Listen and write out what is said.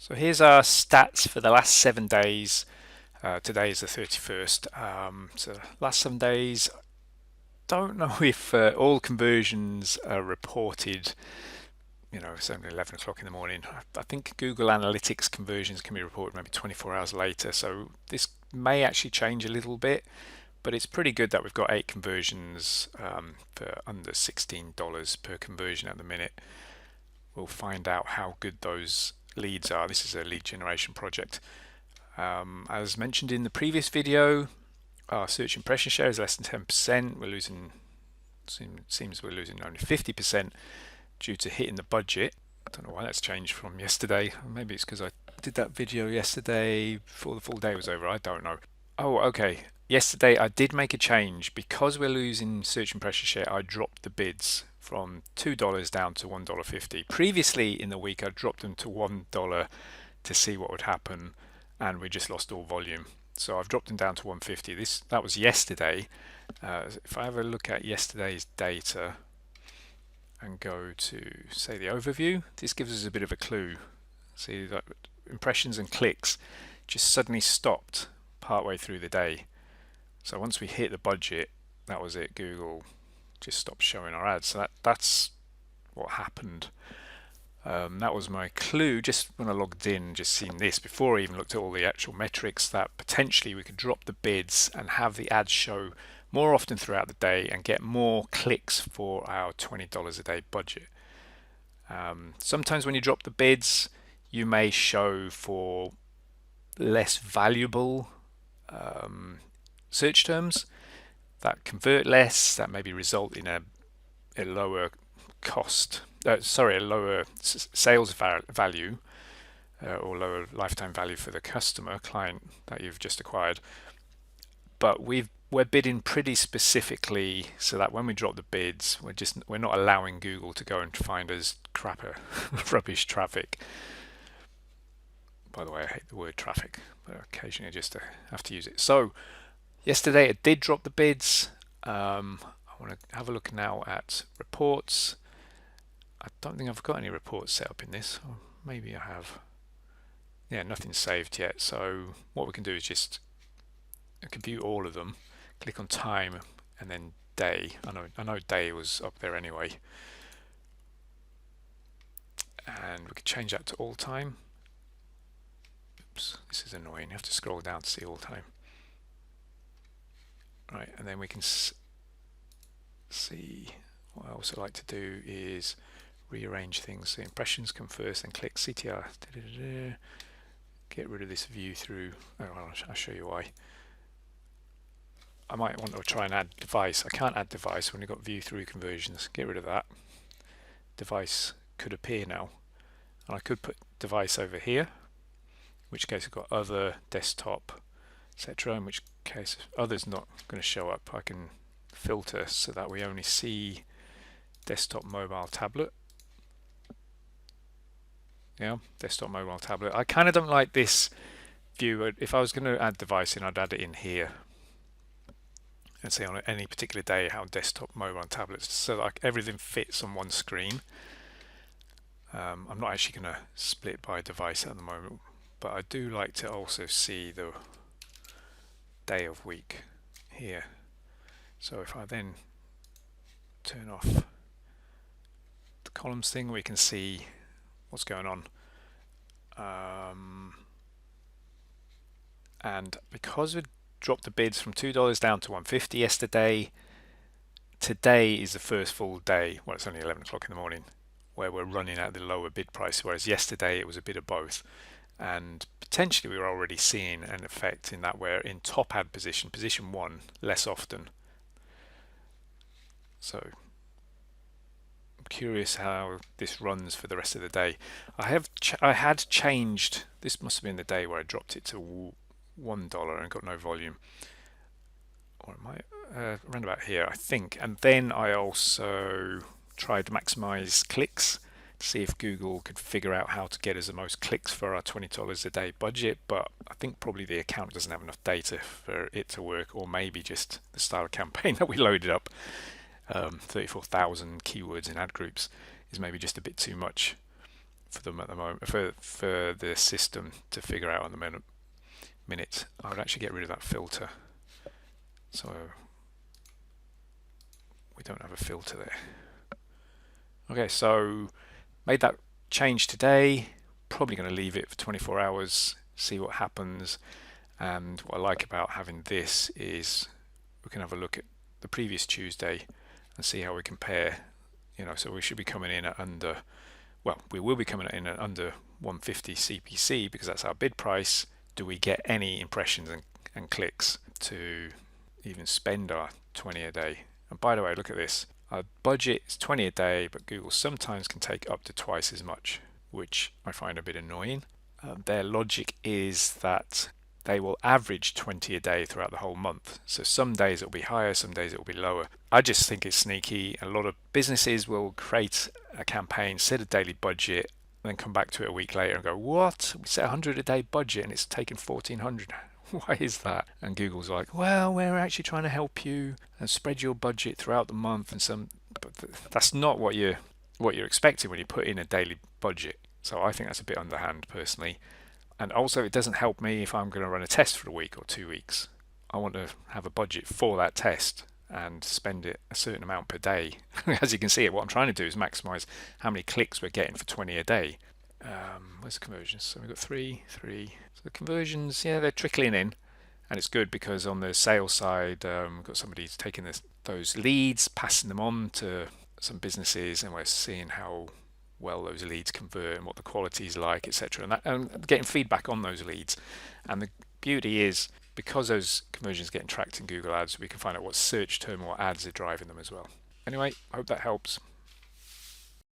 So here's our stats for the last 7 days. Today is the 31st. So last 7 days, don't know if all conversions are reported. It's only 11 o'clock in the morning. I think Google Analytics conversions can be reported maybe 24 hours later. So this may actually change a little bit, but it's pretty good that we've got 8 conversions for under $16 per conversion at the minute. We'll find out how good those leads are. This is a lead generation project. As mentioned in the previous video, our search impression share is less than 10%. Seems we're losing only 50% due to hitting the budget. I don't know why that's changed from yesterday. Maybe it's because I did that video yesterday before the full day was over. I don't know. Oh, okay. Yesterday I did make a change. Because we're losing search impression share, I dropped the bids from $2 down to $1.50. Previously in the week, I dropped them to $1 to see what would happen, and we just lost all volume. So I've dropped them down to 150. That was yesterday. If I have a look at yesterday's data and go to, say, the overview, this gives us a bit of a clue. See that impressions and clicks just suddenly stopped partway through the day. So once we hit the budget, that was it. Google just stopped showing our ads. So that's what happened. That was my clue just when I logged in, just seen this before I even looked at all the actual metrics, that potentially we could drop the bids and have the ads show more often throughout the day and get more clicks for our $20 a day budget. Sometimes when you drop the bids, you may show for less valuable search terms that convert less, that maybe result in a lower cost, a lower sales value or lower lifetime value for the customer client that you've just acquired. But we're bidding pretty specifically so that when we drop the bids, we're not allowing Google to go and find us rubbish traffic. By the way, I hate the word traffic, but occasionally I just have to use it. So yesterday it did drop the bids. I want to have a look now at reports. I don't think I've got any reports set up in this, or maybe I have. Yeah, nothing's saved yet. So what we can do is I can view all of them, click on time, and then day. I know day was up there anyway, and we can change that to all time. Oops, this is annoying. You have to scroll down to see all time. Right, and then we can see what I also like to do is rearrange things. So impressions come first, then click CTR. Get rid of this view through. Oh, I'll show you why. I might want to try and add device. I can't add device when you've got view through conversions. Get rid of that. Device could appear now. And I could put device over here, in which case I've got other, desktop, etc. In which case other's not going to show up. I can filter so that we only see desktop, mobile, tablet. Yeah, desktop, mobile, tablet. I kind of don't like this view. If I was going to add device in, I'd add it in here and say on any particular day how desktop, mobile, and tablets, so like everything fits on one screen. I'm not actually going to split by device at the moment, but I do like to also see the day of week here. So if I then turn off the columns thing, we can see what's going on. And because we dropped the bids from $2 down to 150 yesterday, today is the first full day, well, it's only 11 o'clock in the morning, where we're running at the lower bid price, whereas yesterday it was a bit of both. And potentially we were already seeing an effect in that we're in top ad position 1, less often. So I'm curious how this runs for the rest of the day. I had changed, this must have been the day where I dropped it to $1 and got no volume, or it might around about here, I think. And then I also tried to maximize clicks to see if Google could figure out how to get us the most clicks for our $20 a day budget, but I think probably the account doesn't have enough data for it to work, or maybe just the style of campaign that we loaded up, 34,000 keywords in ad groups, is maybe just a bit too much for them at the moment, for the system to figure out on the minute. I would actually get rid of that filter, so we don't have a filter there. Okay, so made that change today. Probably going to leave it for 24 hours, see what happens. And what I like about having this is we can have a look at the previous Tuesday and see how we compare. So we should be coming in at under, well, we will be coming in at under 150 CPC because that's our bid price. Do we get any impressions and clicks to even spend our 20 a day? And by the way, look at this. Our budget is 20 a day, but Google sometimes can take up to twice as much, which I find a bit annoying. Their logic is that they will average 20 a day throughout the whole month. So some days it'll be higher, some days it'll be lower. I just think it's sneaky. A lot of businesses will create a campaign, set a daily budget, then come back to it a week later and go, what? We set a 100 a day budget and it's taken 1400. Why is that? And Google's like, well, we're actually trying to help you and spread your budget throughout the month. But that's not what you're expecting when you put in a daily budget. So I think that's a bit underhand personally. And also it doesn't help me if I'm going to run a test for a week or 2 weeks. I want to have a budget for that test and spend it a certain amount per day. As you can see, what I'm trying to do is maximize how many clicks we're getting for 20 a day. Where's the conversions? So we've got three. So the conversions, yeah, they're trickling in. And it's good because on the sales side, we've got somebody taking those leads, passing them on to some businesses, and we're seeing how well those leads convert and what the quality is like, etc. And getting feedback on those leads. And the beauty is, because those conversions are getting tracked in Google Ads, we can find out what search term or ads are driving them as well. Anyway, I hope that helps.